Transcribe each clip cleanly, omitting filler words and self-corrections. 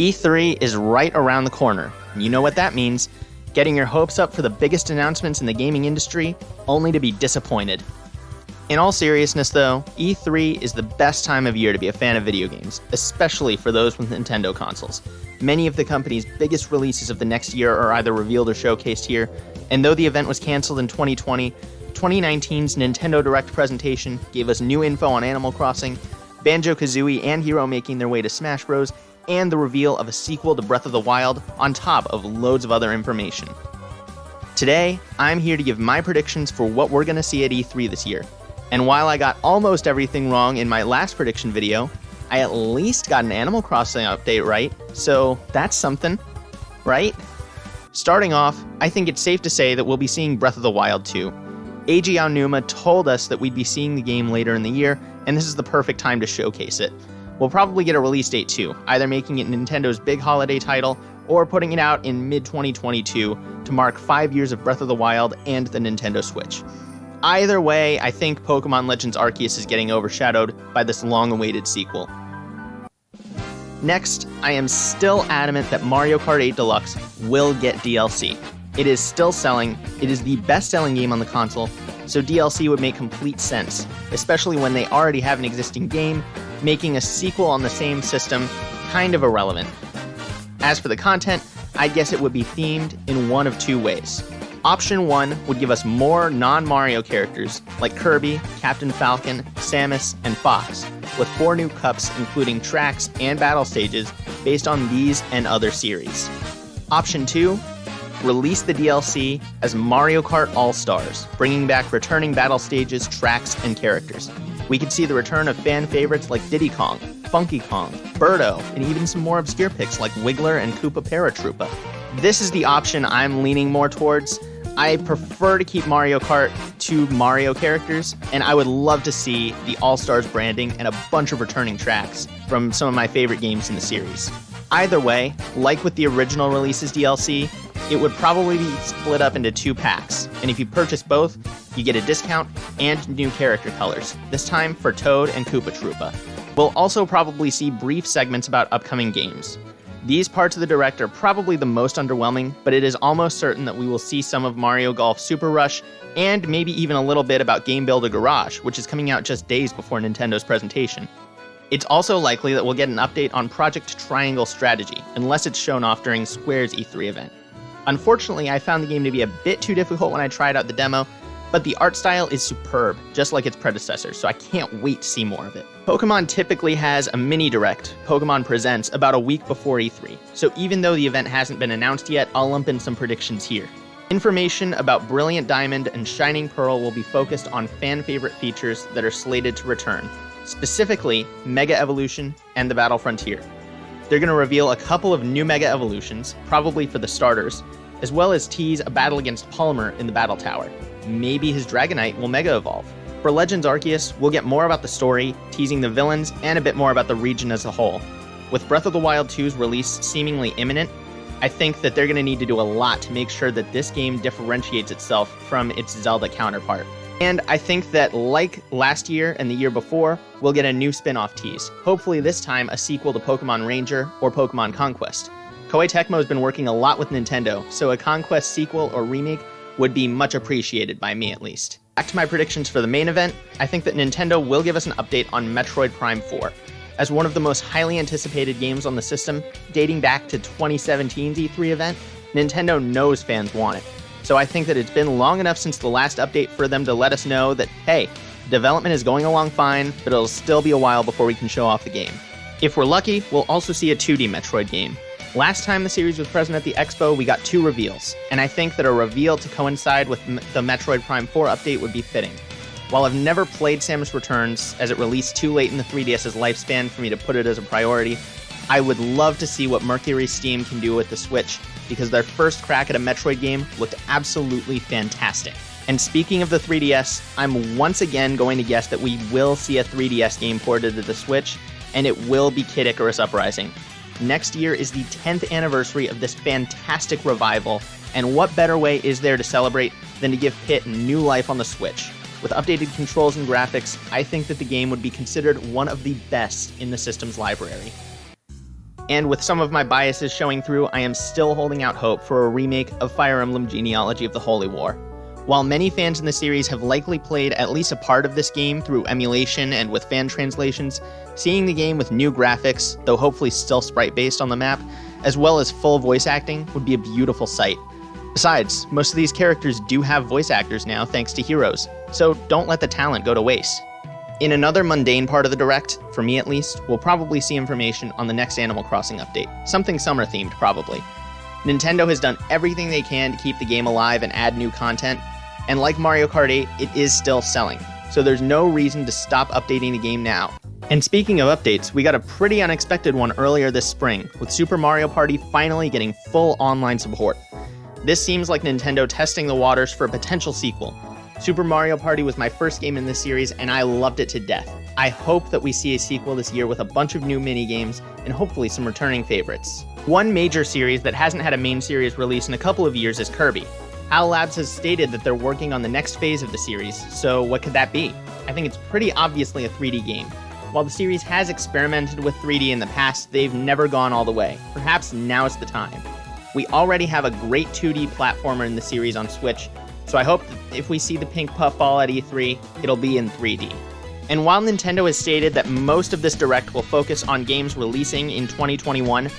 E3 is right around the corner, and you know what that means. Getting your hopes up for the biggest announcements in the gaming industry, only to be disappointed. In all seriousness though, E3 is the best time of year to be a fan of video games, especially for those with Nintendo consoles. Many of the company's biggest releases of the next year are either revealed or showcased here, and though the event was cancelled in 2020, 2019's Nintendo Direct presentation gave us new info on Animal Crossing, Banjo-Kazooie and Hero making their way to Smash Bros., and the reveal of a sequel to Breath of the Wild, on top of loads of other information. Today, I'm here to give my predictions for what we're going to see at E3 this year. And while I got almost everything wrong in my last prediction video, I at least got an Animal Crossing update right, so that's something, right? Starting off, I think it's safe to say that we'll be seeing Breath of the Wild 2. Eiji Aonuma told us that we'd be seeing the game later in the year, and this is the perfect time to showcase it. We'll probably get a release date too, either making it Nintendo's big holiday title, or putting it out in mid-2022 to mark 5 years of Breath of the Wild and the Nintendo Switch. Either way, I think Pokemon Legends Arceus is getting overshadowed by this long-awaited sequel. Next, I am still adamant that Mario Kart 8 Deluxe will get DLC. It is still selling, it is the best-selling game on the console, so DLC would make complete sense, especially when they already have an existing game, making a sequel on the same system kind of irrelevant. As for the content, I guess it would be themed in one of two ways. Option 1 would give us more non-Mario characters like Kirby, Captain Falcon, Samus, and Fox, with 4 new cups including tracks and battle stages based on these and other series. Option 2, release the DLC as Mario Kart All-Stars, bringing back returning battle stages, tracks, and characters. We could see the return of fan favorites like Diddy Kong, Funky Kong, Birdo, and even some more obscure picks like Wiggler and Koopa Paratroopa. This is the option I'm leaning more towards. I prefer to keep Mario Kart to Mario characters, and I would love to see the All-Stars branding and a bunch of returning tracks from some of my favorite games in the series. Either way, like with the original releases DLC, it would probably be split up into 2 packs, and if you purchase both, you get a discount and new character colors, this time for Toad and Koopa Troopa. We'll also probably see brief segments about upcoming games. These parts of the Direct are probably the most underwhelming, but it is almost certain that we will see some of Mario Golf Super Rush, and maybe even a little bit about Game Builder Garage, which is coming out just days before Nintendo's presentation. It's also likely that we'll get an update on Project Triangle Strategy, unless it's shown off during Square's E3 event. Unfortunately, I found the game to be a bit too difficult when I tried out the demo, but the art style is superb, just like its predecessor, so I can't wait to see more of it. Pokemon typically has a mini direct, Pokemon Presents, about a week before E3, so even though the event hasn't been announced yet, I'll lump in some predictions here. Information about Brilliant Diamond and Shining Pearl will be focused on fan-favorite features that are slated to return, specifically Mega Evolution and the Battle Frontier. They're going to reveal a couple of new Mega Evolutions, probably for the starters, as well as tease a battle against Palmer in the Battle Tower. Maybe his Dragonite will Mega Evolve. For Legends Arceus, we'll get more about the story, teasing the villains, and a bit more about the region as a whole. With Breath of the Wild 2's release seemingly imminent, I think that they're going to need to do a lot to make sure that this game differentiates itself from its Zelda counterpart. And I think that, like last year and the year before, we'll get a new spin-off tease. Hopefully this time a sequel to Pokemon Ranger or Pokemon Conquest. Koei Tecmo has been working a lot with Nintendo, so a Conquest sequel or remake would be much appreciated by me at least. Back to my predictions for the main event, I think that Nintendo will give us an update on Metroid Prime 4. As one of the most highly anticipated games on the system, dating back to 2017's E3 event, Nintendo knows fans want it. So I think that it's been long enough since the last update for them to let us know that, hey, development is going along fine, but it'll still be a while before we can show off the game. If we're lucky, we'll also see a 2D Metroid game. Last time the series was present at the Expo, we got 2 reveals, and I think that a reveal to coincide with the Metroid Prime 4 update would be fitting. While I've never played Samus Returns, as it released too late in the 3DS's lifespan for me to put it as a priority, I would love to see what Mercury Steam can do with the Switch, because their first crack at a Metroid game looked absolutely fantastic. And speaking of the 3DS, I'm once again going to guess that we will see a 3DS game ported to the Switch, and it will be Kid Icarus Uprising. Next year is the 10th anniversary of this fantastic revival, and what better way is there to celebrate than to give Pit new life on the Switch? With updated controls and graphics, I think that the game would be considered one of the best in the system's library. And with some of my biases showing through, I am still holding out hope for a remake of Fire Emblem Genealogy of the Holy War. While many fans in the series have likely played at least a part of this game through emulation and with fan translations, seeing the game with new graphics, though hopefully still sprite-based on the map, as well as full voice acting, would be a beautiful sight. Besides, most of these characters do have voice actors now thanks to Heroes, so don't let the talent go to waste. In another mundane part of the Direct, for me at least, we'll probably see information on the next Animal Crossing update. Something summer-themed, probably. Nintendo has done everything they can to keep the game alive and add new content, and like Mario Kart 8, it is still selling, so there's no reason to stop updating the game now. And speaking of updates, we got a pretty unexpected one earlier this spring, with Super Mario Party finally getting full online support. This seems like Nintendo testing the waters for a potential sequel. Super Mario Party was my first game in this series, and I loved it to death. I hope that we see a sequel this year with a bunch of new minigames, and hopefully some returning favorites. One major series that hasn't had a main series release in a couple of years is Kirby. HAL Labs has stated that they're working on the next phase of the series, so what could that be? I think it's pretty obviously a 3D game. While the series has experimented with 3D in the past, they've never gone all the way. Perhaps now's the time. We already have a great 2D platformer in the series on Switch, so I hope that if we see the pink puffball at E3, it'll be in 3D. And while Nintendo has stated that most of this Direct will focus on games releasing in 2021,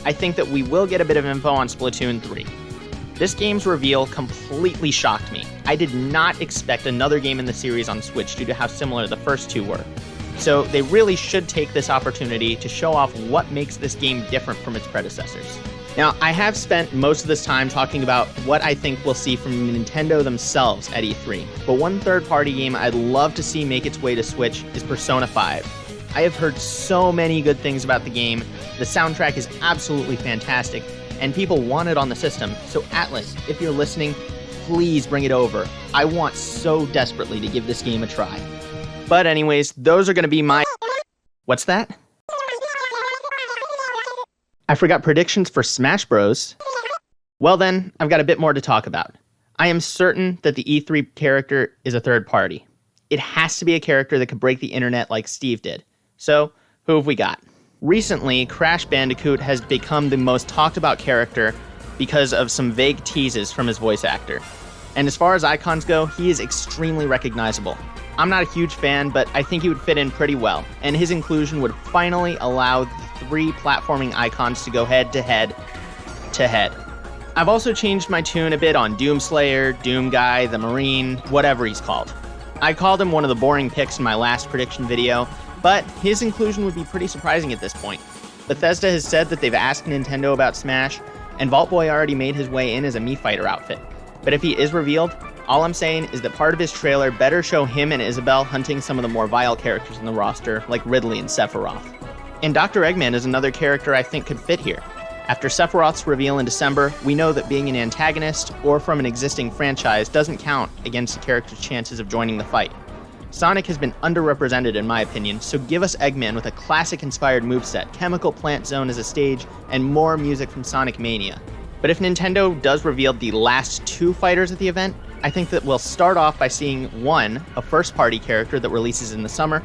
I think that we will get a bit of info on Splatoon 3. This game's reveal completely shocked me. I did not expect another game in the series on Switch due to how similar the first two were. So they really should take this opportunity to show off what makes this game different from its predecessors. Now, I have spent most of this time talking about what I think we'll see from Nintendo themselves at E3, but one third-party game I'd love to see make its way to Switch is Persona 5. I have heard so many good things about the game, the soundtrack is absolutely fantastic, and people want it on the system, so Atlas, if you're listening, please bring it over. I want so desperately to give this game a try. But anyways, those are going to be my... What's that? I forgot predictions for Smash Bros. Well then, I've got a bit more to talk about. I am certain that the E3 character is a third party. It has to be a character that could break the internet like Steve did. So, who have we got? Recently, Crash Bandicoot has become the most talked about character because of some vague teases from his voice actor. And as far as icons go, he is extremely recognizable. I'm not a huge fan, but I think he would fit in pretty well, and his inclusion would finally allow the three platforming icons to go head to head to head. I've also changed my tune a bit on Doomslayer, Doom Guy, the Marine, whatever he's called. I called him one of the boring picks in my last prediction video, but his inclusion would be pretty surprising at this point. Bethesda has said that they've asked Nintendo about Smash, and Vault Boy already made his way in as a Mii Fighter outfit. But if he is revealed, all I'm saying is that part of his trailer better show him and Isabelle hunting some of the more vile characters in the roster, like Ridley and Sephiroth. And Dr. Eggman is another character I think could fit here. After Sephiroth's reveal in December, we know that being an antagonist or from an existing franchise doesn't count against a character's chances of joining the fight. Sonic has been underrepresented in my opinion, so give us Eggman with a classic-inspired moveset, Chemical Plant Zone as a stage, and more music from Sonic Mania. But if Nintendo does reveal the last two fighters at the event, I think that we'll start off by seeing one, a first-party character that releases in the summer,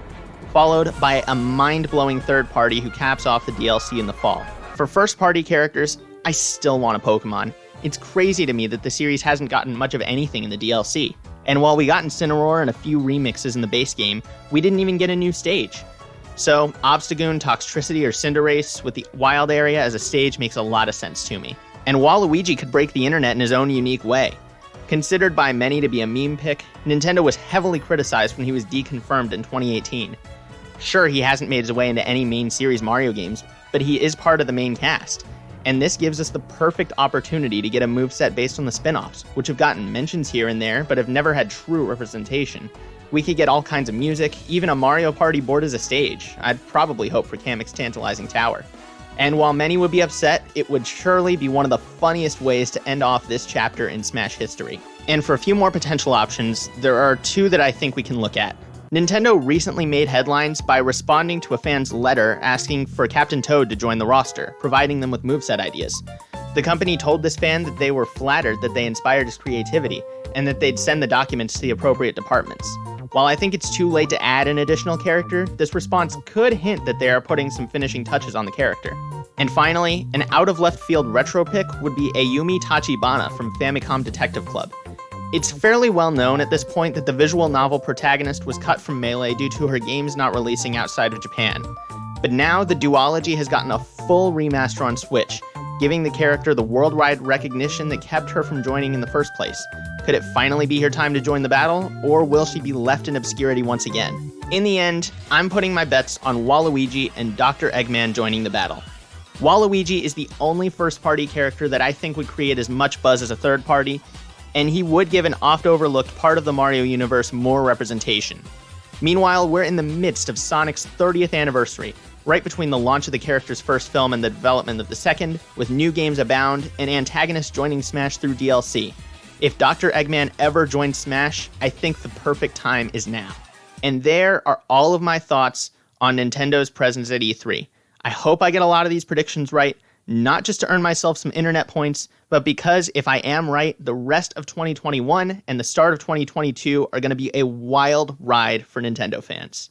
followed by a mind-blowing third-party who caps off the DLC in the fall. For first-party characters, I still want a Pokmon. It's crazy to me that the series hasn't gotten much of anything in the DLC. And while we got Incineroar and a few remixes in the base game, we didn't even get a new stage. So, Obstagoon, Toxtricity, or Cinderace with the wild area as a stage makes a lot of sense to me. And Waluigi could break the internet in his own unique way. Considered by many to be a meme pick, Nintendo was heavily criticized when he was deconfirmed in 2018. Sure, he hasn't made his way into any main series Mario games, but he is part of the main cast. And this gives us the perfect opportunity to get a moveset based on the spin-offs, which have gotten mentions here and there, but have never had true representation. We could get all kinds of music, even a Mario Party board as a stage. I'd probably hope for Kamek's tantalizing tower. And while many would be upset, it would surely be one of the funniest ways to end off this chapter in Smash history. And for a few more potential options, there are two that I think we can look at. Nintendo recently made headlines by responding to a fan's letter asking for Captain Toad to join the roster, providing them with moveset ideas. The company told this fan that they were flattered that they inspired his creativity, and that they'd send the documents to the appropriate departments. While I think it's too late to add an additional character, this response could hint that they are putting some finishing touches on the character. And finally, an out-of-left-field retro pick would be Ayumi Tachibana from Famicom Detective Club. It's fairly well known at this point that the visual novel protagonist was cut from Melee due to her games not releasing outside of Japan. But now the duology has gotten a full remaster on Switch, giving the character the worldwide recognition that kept her from joining in the first place. Could it finally be her time to join the battle, or will she be left in obscurity once again? In the end, I'm putting my bets on Waluigi and Dr. Eggman joining the battle. Waluigi is the only first-party character that I think would create as much buzz as a third-party, and he would give an oft-overlooked part of the Mario universe more representation. Meanwhile, we're in the midst of Sonic's 30th anniversary, right between the launch of the character's first film and the development of the second, with new games abound and antagonists joining Smash through DLC. If Dr. Eggman ever joins Smash, I think the perfect time is now. And there are all of my thoughts on Nintendo's presence at E3. I hope I get a lot of these predictions right, not just to earn myself some internet points, but because if I am right, the rest of 2021 and the start of 2022 are going to be a wild ride for Nintendo fans.